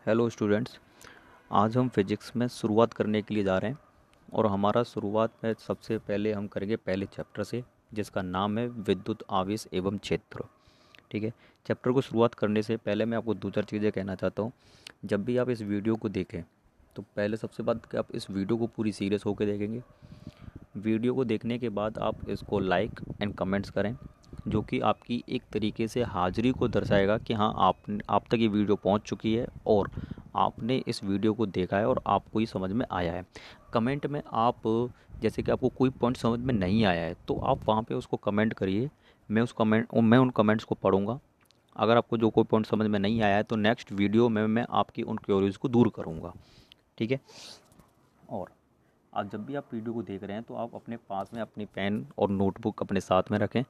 Hello students. आज हम physics में शुरुआत करने के लिए जा रहे हैं और हमारा शुरुआत में सबसे पहले हम करेंगे पहले चैप्टर से, जिसका नाम है विद्युत आवेश एवं क्षेत्र। ठीक है। चैप्टर को शुरुआत करने से पहले मैं आपको दो चार चीज़ें कहना चाहता हूँ। जब भी आप इस वीडियो को देखें तो पहले सबसे बात कि आप इस वीडियो को पूरी सीरियस होकर देखेंगे। वीडियो को देखने के बाद आप इसको लाइक एंड कमेंट्स करें, जो कि आपकी एक तरीके से हाज़िरी को दर्शाएगा कि हाँ आप तक ये वीडियो पहुंच चुकी है और आपने इस वीडियो को देखा है और आपको ये समझ में आया है। कमेंट में आप जैसे कि आपको कोई पॉइंट समझ में नहीं आया है तो आप वहाँ पे उसको कमेंट करिए। मैं उन कमेंट्स को पढ़ूंगा। अगर आपको जो कोई पॉइंट समझ में नहीं आया है तो नेक्स्ट वीडियो में मैं आपकी उन क्वेरीज को दूर करूँगा। ठीक है। और आज जब भी आप वीडियो को देख रहे हैं तो आप अपने पास में अपनी पेन और नोटबुक अपने साथ में रखें।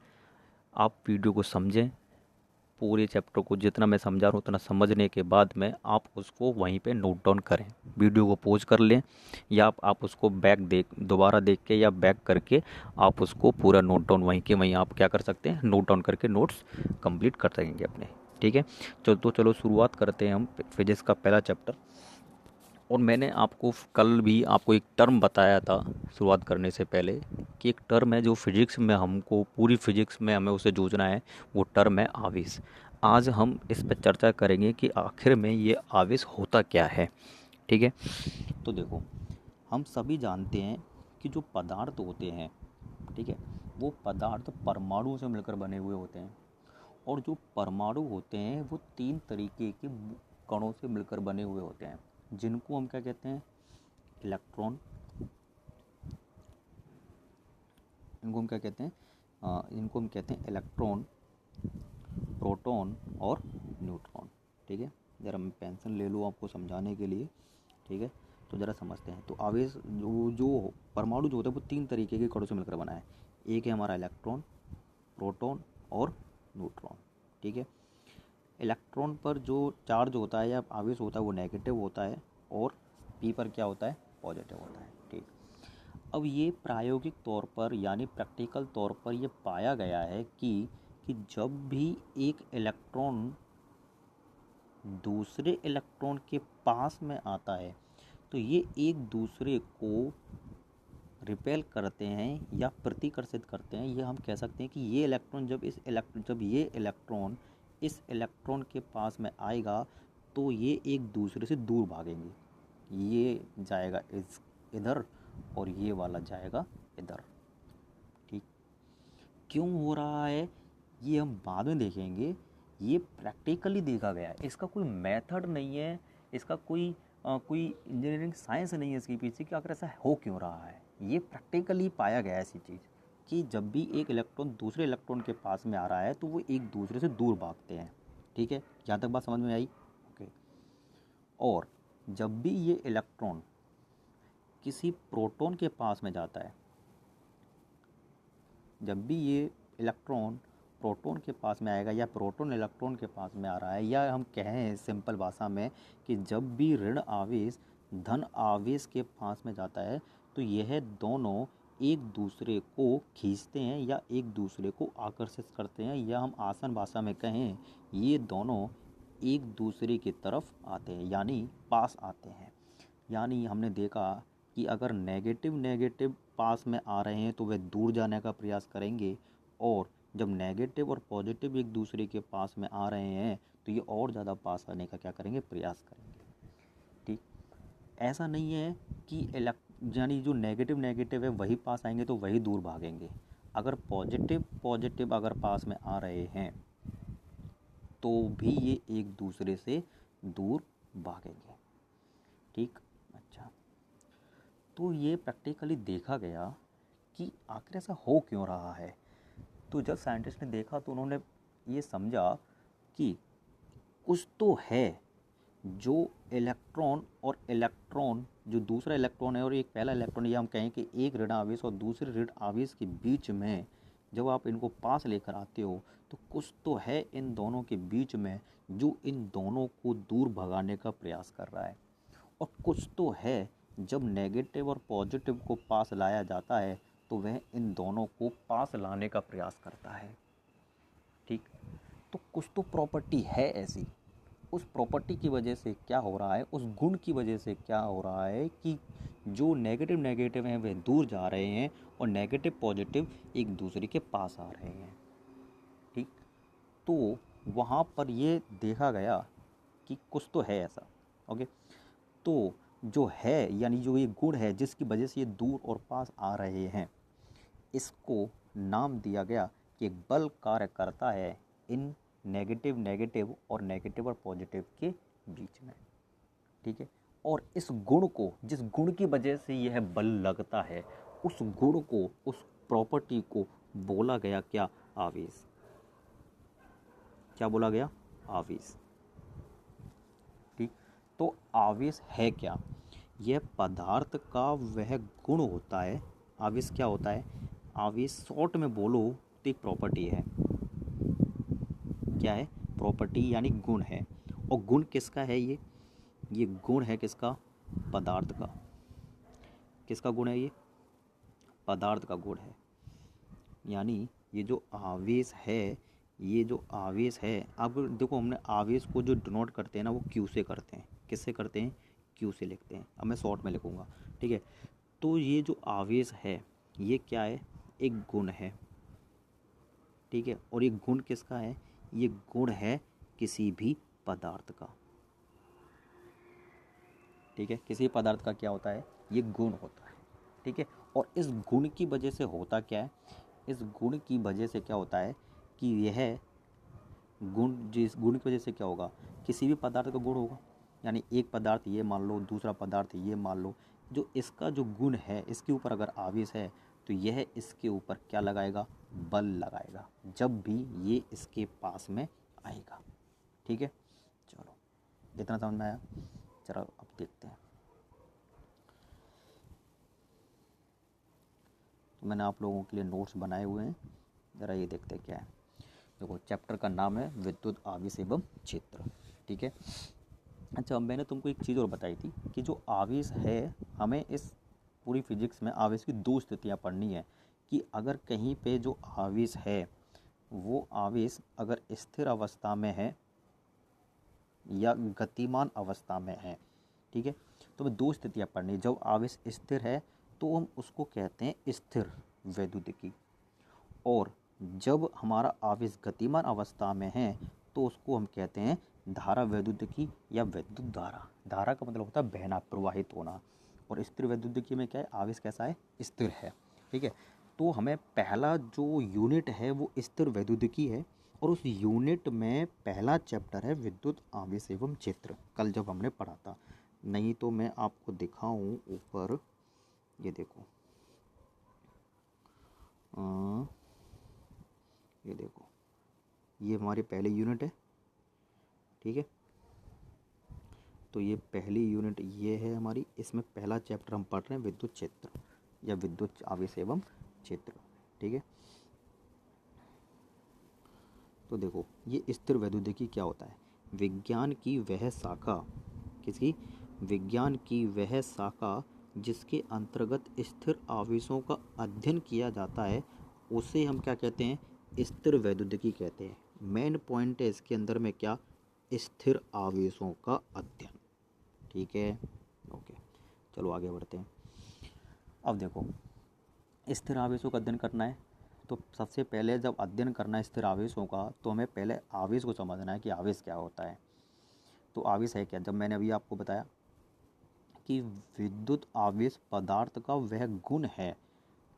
आप वीडियो को समझें, पूरे चैप्टर को जितना मैं समझा रहा हूँ उतना समझने के बाद में आप उसको वहीं पे नोट डाउन करें। वीडियो को पॉज कर लें या आप उसको दोबारा देख के या बैक करके आप उसको पूरा नोट डाउन वहीं के वहीं आप क्या कर सकते हैं, नोट डाउन करके नोट्स कंप्लीट कर सकेंगे अपने। ठीक है। चलो शुरुआत करते हैं हम फिजिक्स का पहला चैप्टर। और मैंने आपको कल भी आपको एक टर्म बताया था शुरुआत करने से पहले कि एक टर्म है जो फिजिक्स में हमको पूरी फिजिक्स में हमें उसे जूझना है। वो टर्म है आवेश। आज हम इस पर चर्चा करेंगे कि आखिर में ये आवेश होता क्या है। ठीक है। तो देखो, हम सभी जानते हैं कि जो पदार्थ होते हैं, ठीक है, वो पदार्थ परमाणु से मिलकर बने हुए होते हैं। और जो परमाणु होते हैं वो तीन तरीके के कणों से मिलकर बने हुए होते हैं, जिनको हम क्या कहते हैं, इलेक्ट्रॉन। इनको हम क्या कहते हैं, इनको हम कहते हैं इलेक्ट्रॉन, प्रोटॉन और न्यूट्रॉन। ठीक है। ज़रा मैं पेंसिल ले लूँ आपको समझाने के लिए। ठीक है। तो ज़रा समझते हैं। तो आवेश जो जो परमाणु जो होता है वो तीन तरीके के कणों से मिलकर बना है। एक है हमारा इलेक्ट्रॉन, प्रोटॉन और न्यूट्रॉन। ठीक है। इलेक्ट्रॉन पर जो चार्ज होता है या आवेश होता है वो नेगेटिव होता है और पी पर क्या होता है, पॉजिटिव होता है। ठीक। अब ये प्रायोगिक तौर पर यानी प्रैक्टिकल तौर पर ये पाया गया है कि जब भी एक इलेक्ट्रॉन दूसरे इलेक्ट्रॉन के पास में आता है तो ये एक दूसरे को रिपेल करते हैं या प्रतिकर्षित करते हैं। ये हम कह सकते हैं कि ये इलेक्ट्रॉन जब ये इलेक्ट्रॉन इस इलेक्ट्रॉन के पास में आएगा तो ये एक दूसरे से दूर भागेंगे। ये जाएगा इधर और ये वाला जाएगा इधर। ठीक। क्यों हो रहा है ये हम बाद में देखेंगे। ये प्रैक्टिकली देखा गया है, इसका कोई मेथड नहीं है, इसका कोई इंजीनियरिंग साइंस नहीं है इसके पीछे कि आखिर ऐसा हो क्यों रहा है। ये प्रैक्टिकली पाया गया है ऐसी चीज़ कि जब भी एक इलेक्ट्रॉन दूसरे इलेक्ट्रॉन के पास में आ रहा है तो वो एक दूसरे से दूर भागते हैं। ठीक है। यहाँ तक बात समझ में आई? ओके। और जब भी ये इलेक्ट्रॉन किसी प्रोटॉन के पास में जाता है, जब भी ये इलेक्ट्रॉन प्रोटॉन के पास में आएगा या प्रोटॉन इलेक्ट्रॉन के पास में आ रहा है, या हम कहें सिंपल भाषा में कि जब भी ऋण आवेश धन आवेश के पास में जाता है तो यह दोनों एक दूसरे को खींचते हैं या एक दूसरे को आकर्षित करते हैं, या हम आसान भाषा में कहें ये दोनों एक दूसरे की तरफ आते हैं यानी पास आते हैं। यानी हमने देखा कि अगर नेगेटिव नेगेटिव पास में आ रहे हैं तो वे दूर जाने का प्रयास करेंगे, और जब नेगेटिव और पॉजिटिव एक दूसरे के पास में आ रहे हैं तो ये और ज़्यादा पास आने का क्या करेंगे, प्रयास करेंगे। ठीक। ऐसा नहीं है कि यानी जो नेगेटिव नेगेटिव है वही पास आएंगे तो वही दूर भागेंगे। अगर पॉजिटिव पॉजिटिव अगर पास में आ रहे हैं तो भी ये एक दूसरे से दूर भागेंगे। ठीक। अच्छा, तो ये प्रैक्टिकली देखा गया कि आखिर ऐसा हो क्यों रहा है। तो जब साइंटिस्ट ने देखा तो उन्होंने ये समझा कि कुछ तो है जो इलेक्ट्रॉन जो दूसरा इलेक्ट्रॉन है और एक पहला इलेक्ट्रॉन, या हम कहें कि एक ऋण आवेश और दूसरे ऋण आवेश के बीच में जब आप इनको पास लेकर आते हो तो कुछ तो है इन दोनों के बीच में जो इन दोनों को दूर भगाने का प्रयास कर रहा है। और कुछ तो है जब नेगेटिव और पॉजिटिव को पास लाया जाता है तो वह इन दोनों को पास लाने का प्रयास करता है। ठीक। तो कुछ तो प्रॉपर्टी है ऐसी उस प्रॉपर्टी की वजह से क्या हो रहा है, उस गुण की वजह से क्या हो रहा है कि जो नेगेटिव नेगेटिव हैं वे दूर जा रहे हैं और नेगेटिव पॉजिटिव एक दूसरे के पास आ रहे हैं। ठीक, तो वहाँ पर ये देखा गया कि कुछ तो है ऐसा। ओके, तो जो है यानी जो ये गुण है जिसकी वजह से ये दूर और पास आ रहे हैं, इसको नाम दिया गया कि एक बल कार्य करता है इन नेगेटिव नेगेटिव और नेगेटिव और पॉजिटिव के बीच में। ठीक है, और इस गुण को, जिस गुण की वजह से यह बल लगता है, उस गुण को, उस प्रॉपर्टी को बोला गया क्या? आवेश। क्या बोला गया? आवेश। ठीक, तो आवेश है क्या? यह पदार्थ का वह गुण होता है। आवेश क्या होता है? आवेश शॉर्ट में बोलो तो एक प्रॉपर्टी है। क्या है? प्रॉपर्टी यानी गुण है। और गुण किसका है? ये गुण है किसका? पदार्थ का। किसका गुण है? ये पदार्थ का गुण है। यानी ये जो आवेश है, ये जो आवेश है, अब देखो हमने आवेश को जो डिनोट करते हैं ना वो क्यू से करते हैं। किससे करते हैं? क्यू से लिखते हैं। अब मैं शॉर्ट में लिखूँगा। ठीक है, तो ये जो आवेश है ये क्या है? एक गुण है। ठीक है, और ये गुण किसका है? ये गुण है किसी भी पदार्थ का। ठीक है, किसी पदार्थ का क्या होता है? ये गुण होता है। ठीक है, और इस गुण की वजह से होता क्या है? इस गुण की वजह से क्या होता है कि यह गुण, जिस गुण की वजह से क्या होगा? किसी भी पदार्थ का गुण होगा। यानी एक पदार्थ ये मान लो, दूसरा पदार्थ ये मान लो, जो इसका जो गुण है इसके ऊपर अगर आवेश है तो यह इसके ऊपर क्या लगाएगा? बल लगाएगा जब भी ये इसके पास में आएगा। ठीक है, चलो इतना समझ में आया। चलो अब देखते हैं। तो मैंने आप लोगों के लिए नोट्स बनाए हुए हैं, ज़रा ये देखते हैं क्या है। देखो, चैप्टर का नाम है विद्युत आवेश एवं क्षेत्र। ठीक है, अच्छा मैंने तुमको एक चीज़ और बताई थी कि जो आवेश है, हमें इस पूरी फिजिक्स में आवेश की दो स्थितियाँ पढ़नी है कि अगर कहीं पे जो आवेश है वो आवेश अगर स्थिर अवस्था में है या गतिमान अवस्था में है। ठीक है, तो हमें दो स्थितियाँ पढ़नी है। जब आवेश स्थिर है तो हम उसको कहते हैं स्थिर वैद्युतिकी, और जब हमारा आवेश गतिमान अवस्था में है तो उसको हम कहते हैं धारा वैद्युतिकी या विद्युत धारा। धारा का मतलब होता है बहना, प्रवाहित होना, और स्थिर वैद्युतिकी में क्या है? आवेश कैसा है? स्थिर है। ठीक है, तो हमें पहला जो यूनिट है वो स्थिर वैद्युतिकी है, और उस यूनिट में पहला चैप्टर है विद्युत आवेश एवं क्षेत्र। कल जब हमने पढ़ा था, नहीं तो मैं आपको दिखाऊं ऊपर, ये देखो, ये देखो, ये हमारी पहली यूनिट है। ठीक है, तो ये पहली यूनिट ये है हमारी, इसमें पहला चैप्टर हम पढ़ रहे हैं विद्युत क्षेत्र या विद्युत आवेश एवं क्षेत्र। ठीक है, तो देखो ये स्थिर वैद्युतिकी क्या होता है? विज्ञान की वह शाखा, किसकी? विज्ञान की वह शाखा जिसके अंतर्गत स्थिर आवेशों का अध्ययन किया जाता है, उसे हम क्या कहते हैं? स्थिर वैद्युतिकी कहते हैं। मेन पॉइंट है इसके अंदर में क्या? स्थिर आवेशों का अध्ययन। ठीक है, ओके, चलो आगे बढ़ते हैं। अब देखो, स्थिर आवेशों का अध्ययन करना है तो सबसे पहले जब अध्ययन करना है स्थिर आवेशों का तो हमें पहले आवेश को समझना है कि आवेश क्या होता है। तो आवेश है क्या? जब मैंने अभी आपको बताया कि विद्युत आवेश पदार्थ का वह गुण है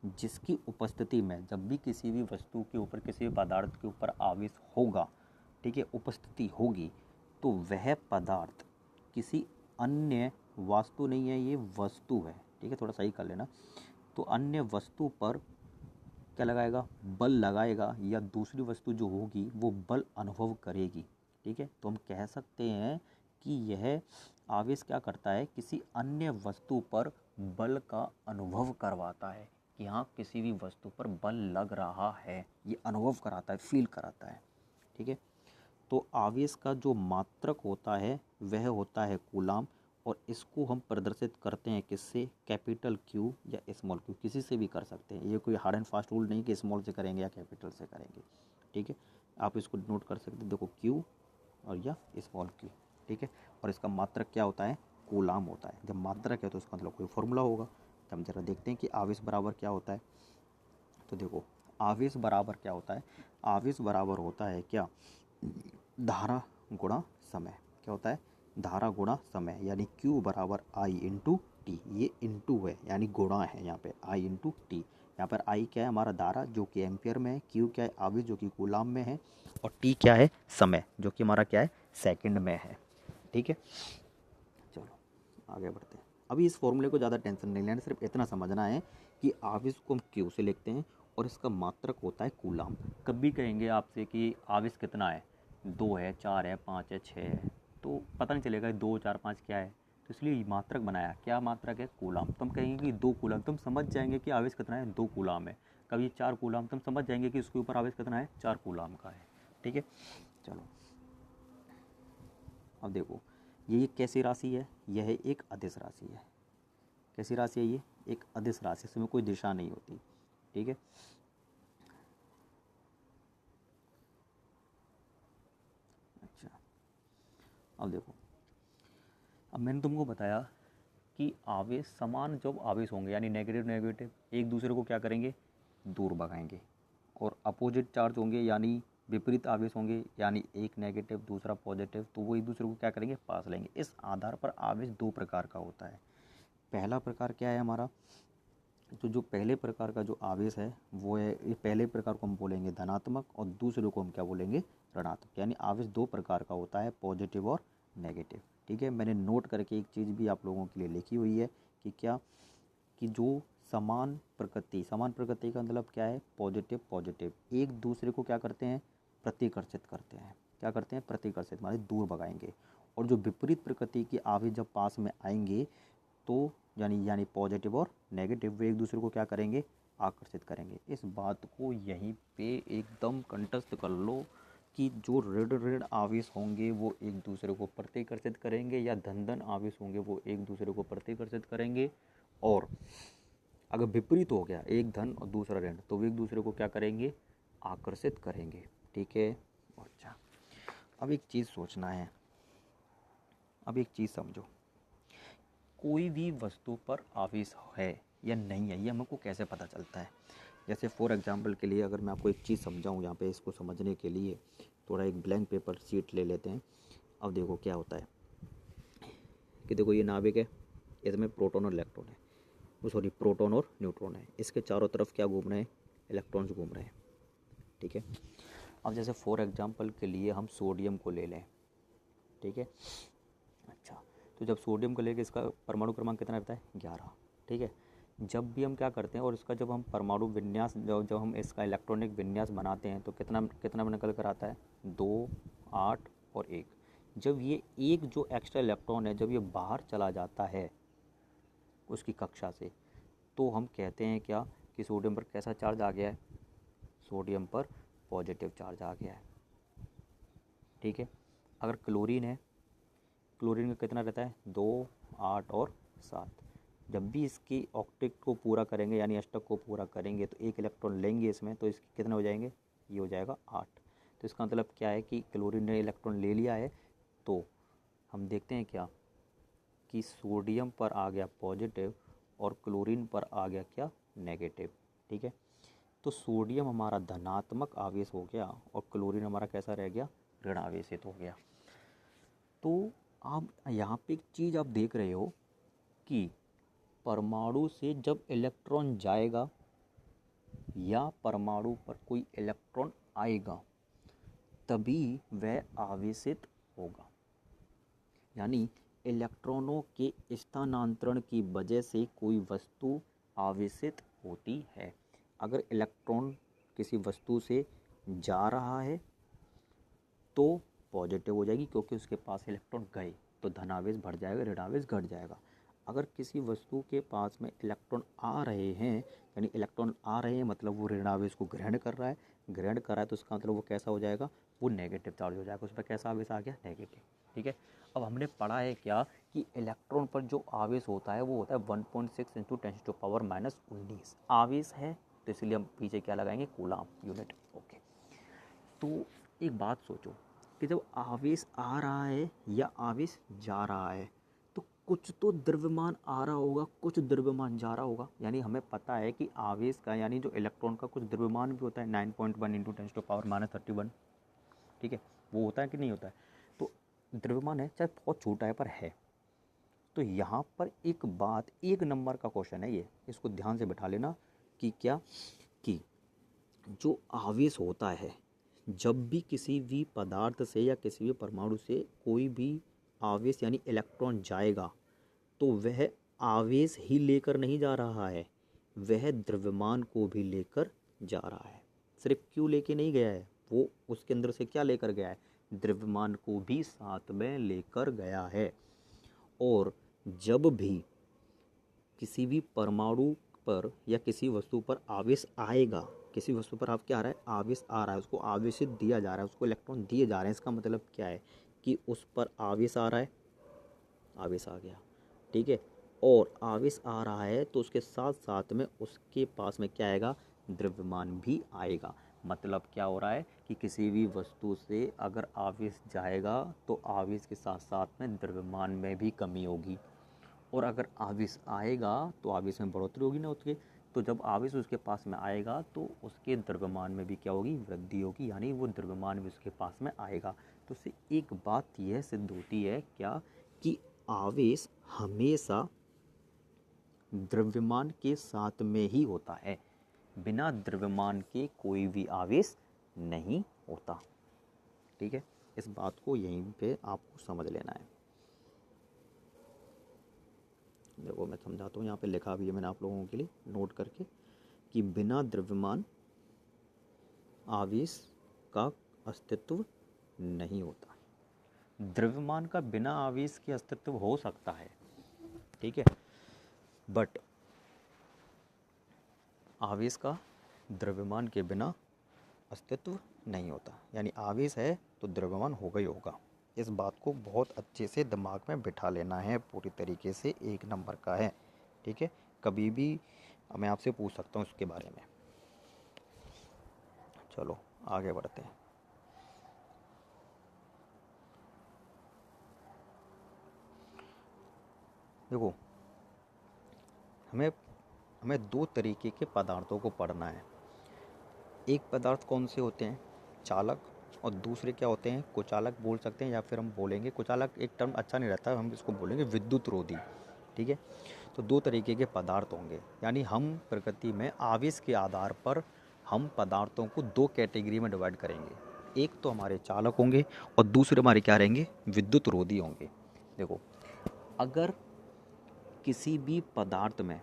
जिसकी उपस्थिति में जब भी किसी भी वस्तु के ऊपर, किसी भी पदार्थ के ऊपर आवेश होगा, ठीक है, उपस्थिति होगी, तो वह पदार्थ किसी अन्य वास्तु नहीं है, ये वस्तु है। ठीक है, थोड़ा सही कर लेना। तो अन्य वस्तु पर क्या लगाएगा? बल लगाएगा, या दूसरी वस्तु जो होगी वो बल अनुभव करेगी। ठीक है, तो हम कह सकते हैं कि यह आवेश क्या करता है? किसी अन्य वस्तु पर बल का अनुभव करवाता है कि हाँ किसी भी वस्तु पर बल लग रहा है, ये अनुभव कराता है, फील कराता है। ठीक है, तो आवेश का जो मात्रक होता है वह होता है कूलाम, और इसको हम प्रदर्शित करते हैं किससे? कैपिटल क्यू या स्मॉल क्यू, किसी से भी कर सकते हैं। ये कोई हार्ड एंड फास्ट रूल नहीं कि स्मॉल से करेंगे या कैपिटल से करेंगे। ठीक है, आप इसको नोट कर सकते हैं, देखो क्यू और या स्मॉल क्यू। ठीक है। और इसका मात्रक क्या होता है, कूलाम होता है। जब मात्रक है तो उसका मतलब कोई फॉर्मूला होगा। तो हम जरा देखते हैं कि आवेश बराबर क्या होता है। तो देखो आवेश बराबर क्या होता है, आवेश बराबर होता है क्या, धारा गुणा समय। क्या होता है, धारा गुणा समय, यानी Q बराबर I इंटू टी। ये इंटू है यानी गुणा है यहाँ पे, I इंटू टी। यहाँ पर I क्या है, हमारा धारा जो कि एम्पियर में है, Q क्या है, आवेश जो कि कूलाम में है, और T क्या है, समय जो कि हमारा क्या है, सेकंड में है। ठीक है, चलो आगे बढ़ते हैं। अभी इस फॉर्मूले को ज़्यादा टेंशन नहीं लेना, सिर्फ इतना समझना है कि आवेश को हम Q से लिखते हैं और इसका मात्रक होता है कूलाम। कभी कहेंगे आपसे कि आवेश कितना है, 2 है, 4 है, 5 है, 6 है, तो पता नहीं चलेगा 2 4 5 क्या है। तो इसलिए मात्रक बनाया, क्या मात्रक है, कूलाम। तुम कहेंगे कि 2 कूलाम, तुम समझ जाएंगे कि आवेश कितना है, 2 कूलाम है। कभी 4 कूलाम, तुम समझ जाएंगे कि उसके ऊपर आवेश कितना है, 4 कूलाम का है। ठीक है, चलो अब देखो ये कैसी राशि है, यह एक अदिश राशि है। कैसी राशि है, ये एक अदिश राशि, इसमें कोई दिशा नहीं होती। ठीक है, अच्छा अब देखो, अब मैंने तुमको बताया कि आवेश समान जब आवेश होंगे यानी नेगेटिव नेगेटिव एक दूसरे को क्या करेंगे, दूर भगाएंगे। और अपोजिट चार्ज होंगे यानी विपरीत आवेश होंगे, यानी एक नेगेटिव दूसरा पॉजिटिव, तो वो एक दूसरे को क्या करेंगे, पास लेंगे। इस आधार पर आवेश दो प्रकार का होता है। पहला प्रकार क्या है हमारा, तो जो पहले प्रकार का जो आवेश है वो है, ये पहले प्रकार को हम बोलेंगे धनात्मक और दूसरे को हम क्या बोलेंगे, ऋणात्मक। यानी आवेश दो प्रकार का होता है, पॉजिटिव और नेगेटिव। ठीक है, मैंने नोट करके एक चीज़ भी आप लोगों के लिए लिखी हुई है कि क्या, कि जो समान प्रकृति का मतलब क्या है, पॉजिटिव पॉजिटिव एक दूसरे को क्या करते हैं, प्रतिकर्षित करते हैं। क्या करते हैं, प्रतिकर्षित माने दूर भगाएंगे। और जो विपरीत प्रकृति के आवेश जब पास में आएंगे तो यानी पॉजिटिव और नेगेटिव वे एक दूसरे को क्या करेंगे, आकर्षित करेंगे। इस बात को यहीं पे एकदम कंठस्थ कर लो कि जो ऋण ऋण आवेश होंगे वो एक दूसरे को प्रतिकर्षित करेंगे, या धन धन आवेश होंगे वो एक दूसरे को प्रतिकर्षित करेंगे। और अगर विपरीत हो गया, एक धन और दूसरा ऋण, तो वो एक दूसरे को क्या करेंगे, आकर्षित करेंगे। ठीक है, अच्छा अब एक चीज़ सोचना है, अब एक चीज़ समझो, कोई भी वस्तु पर आवेश है या नहीं है, ये हमको कैसे पता चलता है। जैसे फॉर एग्जांपल के लिए अगर मैं आपको एक चीज़ समझाऊं, यहाँ पे इसको समझने के लिए थोड़ा एक ब्लैंक पेपर शीट ले लेते हैं। अब देखो क्या होता है कि देखो ये नाभिक है, इसमें प्रोटॉन और इलेक्ट्रॉन है, वो सॉरी प्रोटॉन और न्यूट्रॉन है। इसके चारों तरफ क्या घूम रहे हैं, इलेक्ट्रॉन्स घूम रहे हैं। ठीक है, अब जैसे फॉर एग्जांपल के लिए हम सोडियम को ले लें। ठीक है, अच्छा तो जब सोडियम को लेके इसका परमाणु क्रमांक कितना रहता है, 11। ठीक है, जब भी हम क्या करते हैं और इसका जब हम परमाणु विन्यास जब हम इसका इलेक्ट्रॉनिक विन्यास बनाते हैं तो कितना कितना निकल कर आता है, 2, 8 और 1। जब ये एक जो एक्स्ट्रा इलेक्ट्रॉन है जब ये बाहर चला जाता है उसकी कक्षा से, तो हम कहते हैं क्या कि सोडियम पर कैसा चार्ज आ गया है, सोडियम पर पॉजिटिव चार्ज आ गया है। ठीक है, अगर क्लोरीन है, क्लोरीन का कितना रहता है, 2, 8 और 7। जब भी इसकी ऑक्टेट को पूरा करेंगे यानी अष्टक को पूरा करेंगे तो एक इलेक्ट्रॉन लेंगे इसमें, तो इसके कितने हो जाएंगे, ये हो जाएगा 8। तो इसका मतलब क्या है कि क्लोरीन ने इलेक्ट्रॉन ले लिया है। तो हम देखते हैं क्या कि सोडियम पर आ गया पॉजिटिव और क्लोरीन पर आ गया क्या, नेगेटिव। ठीक है, तो सोडियम हमारा धनात्मक आवेश हो गया और क्लोरीन हमारा कैसा रह गया, ऋण आवेशित हो गया। तो आप यहाँ पे एक चीज़ आप देख रहे हो कि परमाणु से जब इलेक्ट्रॉन जाएगा या परमाणु पर कोई इलेक्ट्रॉन आएगा तभी वह आवेशित होगा। यानी इलेक्ट्रॉनों के स्थानांतरण की वजह से कोई वस्तु आवेशित होती है। अगर इलेक्ट्रॉन किसी वस्तु से जा रहा है तो पॉजिटिव हो जाएगी क्योंकि उसके पास इलेक्ट्रॉन गए, तो धनावेश बढ़ जाएगा, ऋणावेश घट जाएगा। अगर किसी वस्तु के पास में इलेक्ट्रॉन आ रहे हैं, यानी इलेक्ट्रॉन आ रहे हैं मतलब वो ऋणावेश को ग्रहण कर रहा है, ग्रहण कर रहा है तो उसका मतलब वो कैसा हो जाएगा, वो नेगेटिव चार्ज हो जाएगा, उस पर कैसा आवेश आ गया, नेगेटिव। ठीक है, अब हमने पढ़ा है क्या कि इलेक्ट्रॉन पर जो आवेश होता है वो होता है 1.6 इंटू 10⁻⁻19 आवेश है, तो इसलिए हम पीछे क्या लगाएंगे, कूलाम यूनिट। ओके, तो एक बात सोचो कि जब आवेश आ रहा है या आवेश जा रहा है तो कुछ तो द्रव्यमान आ रहा होगा, कुछ द्रव्यमान जा रहा होगा। यानी हमें पता है कि आवेश का यानी जो इलेक्ट्रॉन का कुछ द्रव्यमान भी होता है 9.1 इंटू 10⁻31, ठीक है, वो होता है कि नहीं होता है। तो द्रव्यमान है, चाहे बहुत छोटा है पर है। तो यहाँ पर एक बात, एक नंबर का क्वेश्चन है ये, इसको ध्यान से बैठा लेना कि क्या कि जो आवेश होता है, जब भी किसी भी पदार्थ से या किसी भी परमाणु से कोई भी आवेश यानी इलेक्ट्रॉन जाएगा तो वह आवेश ही लेकर नहीं जा रहा है, वह द्रव्यमान को भी लेकर जा रहा है। सिर्फ क्यों लेके नहीं गया है, वो उसके अंदर से क्या लेकर गया है, द्रव्यमान को भी साथ में लेकर गया है। और जब भी किसी भी परमाणु पर या किसी वस्तु पर आवेश आएगा, किसी वस्तु पर आप क्या आ रहा है, आवेश आ रहा है, उसको आवेशित दिया जा रहा है, उसको इलेक्ट्रॉन दिए जा रहे हैं, इसका मतलब क्या है कि उस पर आवेश आ रहा है, आवेश आ गया, ठीक है। और आवेश आ रहा है तो उसके साथ साथ में उसके पास में क्या आएगा, द्रव्यमान भी आएगा। मतलब क्या हो रहा है कि किसी भी वस्तु से अगर आवेश जाएगा तो आवेश के साथ साथ में द्रव्यमान में भी कमी होगी, और अगर आवेश आएगा तो आवेश में बढ़ोतरी होगी ना उसके। तो जब आवेश उसके पास में आएगा तो उसके द्रव्यमान में भी क्या होगी, वृद्धि होगी, यानी वो द्रव्यमान भी उसके पास में आएगा। तो उससे एक बात यह सिद्ध होती है क्या कि आवेश हमेशा द्रव्यमान के साथ में ही होता है, बिना द्रव्यमान के कोई भी आवेश नहीं होता, ठीक है। इस बात को यहीं पे आपको समझ लेना है। देखो मैं समझाता हूँ, यहाँ पे लिखा भी है मैंने आप लोगों के लिए नोट करके कि बिना द्रव्यमान आवेश का अस्तित्व नहीं होता। द्रव्यमान का बिना आवेश के अस्तित्व हो सकता है, ठीक है, बट आवेश का द्रव्यमान के बिना अस्तित्व नहीं होता। यानी आवेश है तो द्रव्यमान होगा ही होगा। इस बात को बहुत अच्छे से दिमाग में बिठा लेना है, पूरी तरीके से एक नंबर का है, ठीक है। कभी भी मैं आपसे पूछ सकता हूँ इसके बारे में। चलो आगे बढ़ते हैं। देखो हमें दो तरीके के पदार्थों को पढ़ना है। एक पदार्थ कौन से होते हैं, चालक, और दूसरे क्या होते हैं, कुचालक बोल सकते हैं, या फिर हम बोलेंगे कुचालक एक टर्म अच्छा नहीं रहता, हम इसको बोलेंगे विद्युत रोधी, ठीक है। तो दो तरीके के पदार्थ होंगे, यानी हम प्रकृति में आवेश के आधार पर हम पदार्थों को दो कैटेगरी में डिवाइड करेंगे। एक तो हमारे चालक होंगे और दूसरे हमारे क्या रहेंगे, विद्युत रोधी होंगे। देखो अगर किसी भी पदार्थ में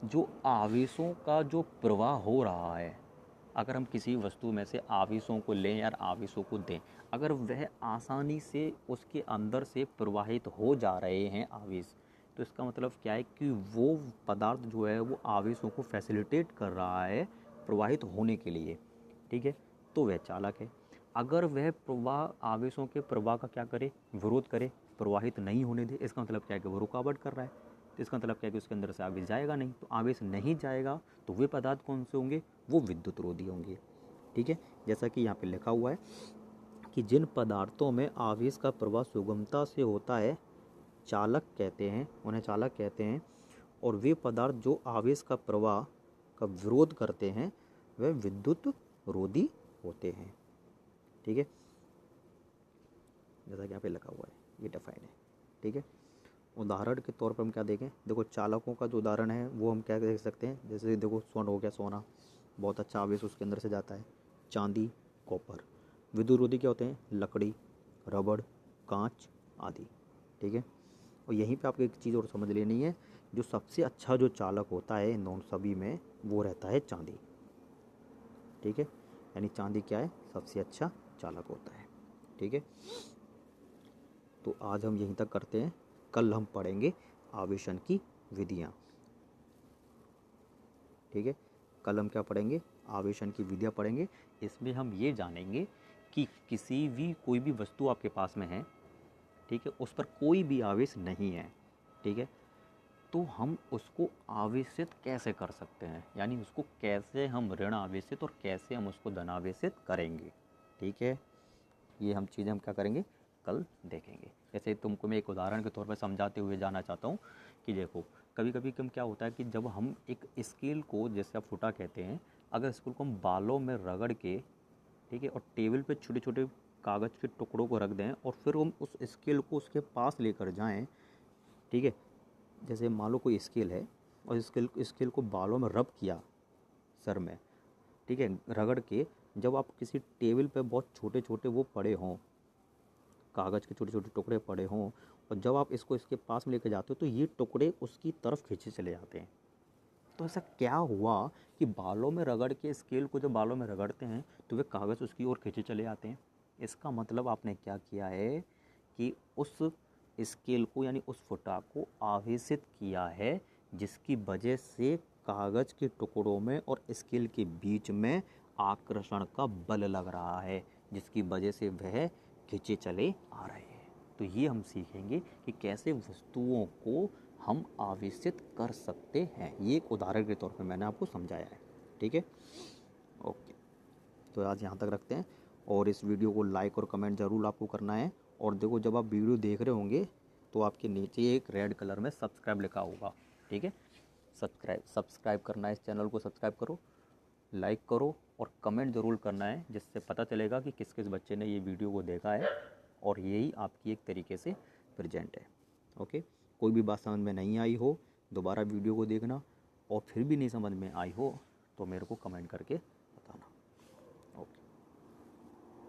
जो आवेशों का जो प्रवाह हो रहा है, अगर हम किसी वस्तु में से आवेशों को लें या आवेशों को दें, अगर वह आसानी से उसके अंदर से प्रवाहित हो जा रहे हैं आवेश, तो इसका मतलब क्या है कि वो पदार्थ जो है वो आवेशों को फैसिलिटेट कर रहा है प्रवाहित होने के लिए, ठीक है, तो वह चालक है। अगर वह प्रवाह आवेशों के प्रवाह का क्या करे, विरोध करे, प्रवाहित नहीं होने दे, इसका मतलब क्या है कि वो रुकावट कर रहा है। तो इसका मतलब क्या है कि उसके अंदर से आवेश जाएगा नहीं, तो आवेश नहीं जाएगा तो वे पदार्थ कौन से होंगे, वो विद्युत रोधी होंगे, ठीक है। जैसा कि यहाँ पे लिखा हुआ है कि जिन पदार्थों में आवेश का प्रवाह सुगमता से होता है चालक कहते हैं, उन्हें चालक कहते हैं। और वे पदार्थ जो आवेश का प्रवाह का विरोध करते हैं वे विद्युत रोधी होते हैं, ठीक है। जैसा कि यहाँ पे लिखा हुआ है ये डिफाइन है, ठीक है। उदाहरण के तौर पर हम क्या देखें, देखो चालकों का जो उदाहरण है वो हम क्या देख सकते हैं, जैसे देखो स्वर्ण हो गया, सोना, बहुत अच्छा आवेश उसके अंदर से जाता है। चांदी, कॉपर। विद्युत रोधी क्या होते हैं, लकड़ी, रबड़, कांच आदि, ठीक है। और यहीं पे आपको एक चीज़ और समझ लेनी है, जो सबसे अच्छा जो चालक होता है इन दोनों सभी में वो रहता है चांदी, ठीक है। यानी चांदी क्या है, सबसे अच्छा चालक होता है, ठीक है। तो आज हम यहीं तक करते हैं, कल हम पढ़ेंगे आवेशन की विधियाँ, ठीक है। कल हम क्या पढ़ेंगे, आवेशन की विधियाँ पढ़ेंगे। इसमें हम ये जानेंगे कि किसी भी कोई भी वस्तु आपके पास में है, ठीक है, उस पर कोई भी आवेश नहीं है, ठीक है, तो हम उसको आवेशित कैसे कर सकते हैं, यानी उसको कैसे हम ऋण आवेशित और कैसे हम उसको धनावेशित करेंगे, ठीक है। ये हम चीज़ें हम क्या करेंगे, कल देखेंगे। जैसे तुमको मैं एक उदाहरण के तौर पर समझाते हुए जाना चाहता हूँ कि देखो, कभी कभी कम क्या होता है कि जब हम एक स्केल को, जैसे आप फुटा कहते हैं, अगर स्केल को हम बालों में रगड़ के, ठीक है, और टेबल पे छोटे छोटे कागज़ के टुकड़ों को रख दें और फिर हम उस स्केल को उसके पास लेकर जाएं, ठीक है, जैसे मान लो कोई स्केल है और स्केल को बालों में रब किया सर में, ठीक है, रगड़ के, जब आप किसी टेबल पे बहुत छोटे छोटे वो पड़े हों, कागज़ के छोटे छोटे टुकड़े पड़े हों, और जब आप इसको इसके पास में लेके जाते हो तो ये टुकड़े उसकी तरफ खींचे चले जाते हैं। तो ऐसा क्या हुआ कि बालों में रगड़ के, स्केल को जब बालों में रगड़ते हैं तो वे कागज़ उसकी ओर खींचे चले जाते हैं। इसका मतलब आपने क्या किया है कि उस स्केल को, यानी उस फुटा को आवेशित किया है, जिसकी वजह से कागज़ के टुकड़ों में और स्केल के बीच में आकर्षण का बल लग रहा है, जिसकी वजह से वह खींचे चले आ रहे हैं। तो ये हम सीखेंगे कि कैसे वस्तुओं को हम आवेशित कर सकते हैं। ये एक उदाहरण के तौर पे मैंने आपको समझाया है, ठीक है। ओके, तो आज यहाँ तक रखते हैं, और इस वीडियो को लाइक और कमेंट ज़रूर आपको करना है। और देखो, जब आप वीडियो देख रहे होंगे तो आपके नीचे एक रेड कलर में सब्सक्राइब लिखा होगा, ठीक है। सब्सक्राइब करना है, इस चैनल को सब्सक्राइब करो, लाइक करो और कमेंट ज़रूर करना है, जिससे पता चलेगा कि किस किस बच्चे ने ये वीडियो को देखा है और यही आपकी एक तरीके से प्रेजेंट है। ओके, कोई भी बात समझ में नहीं आई हो, दोबारा वीडियो को देखना, और फिर भी नहीं समझ में आई हो तो मेरे को कमेंट करके